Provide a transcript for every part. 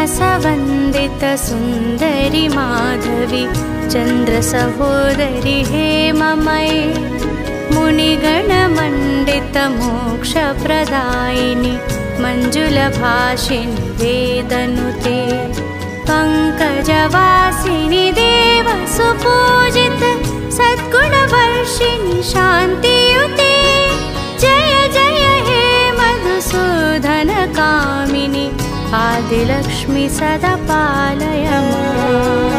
श्रीनिवासवन्दित सुन्दरि माधवी चन्द्रसहोदरि हेममये मुनिगणमण्डित मोक्षप्रदायिनि मञ्जुलभाषिणि वेदनुते पङ्कजवासिनि देवसुपूजित सद्गुणवर्षिणि शान्तियुते जय जय हे मधुसूदन कामिनि आदिलक्ष्मि सदा पालय माम्।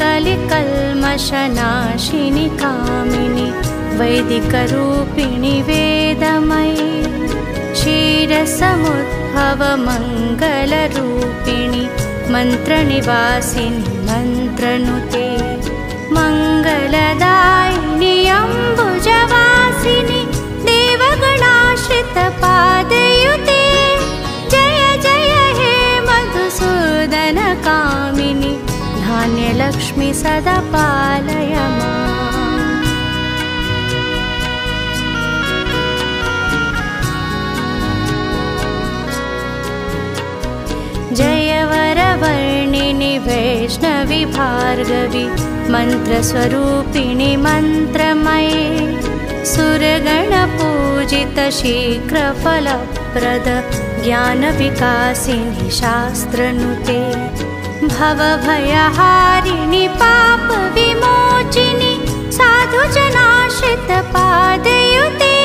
कलिकल्मषनाशिनि कामिनि वैदिकरूपिणि वेदमयि क्षीरसमुद्भव मङ्गलरूपिणि मन्त्रनिवासिनि मन्त्रनुते मङ्गलदायिनि अम्बुजवासिनि देवगणाश्रित पादयुते जय जय हे मधुसूदन कामिनि धान्यलक्ष्मि सदा पालय माम्। जय वरवर्णिनि वैष्णवि भार्गवि मन्त्रस्वरूपिणि मन्त्रमये सुरगणपूजित शीघ्रफलप्रद ज्ञानविकासिनि शास्त्रनुते भवभयहारिणि पापविमोचिनि साधुजनाश्रित पादयुते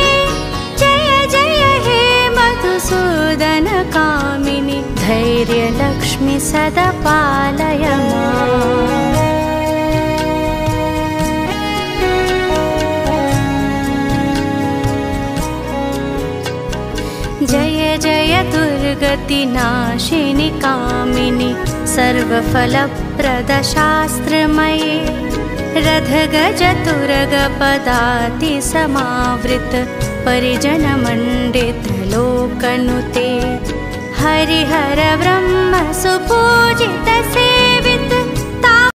जय जय हे मधुसूदन कामिनि धैर्यलक्ष्मि सदा पालय माम्। जय जय दुर्गतिनाशिनि कामिनि सर्वफलप्रद शास्त्रमये रथगजतुरगपदाति समावृत परिजनमण्डित लोकनुते हरिहर ब्रह्म सुपूजित से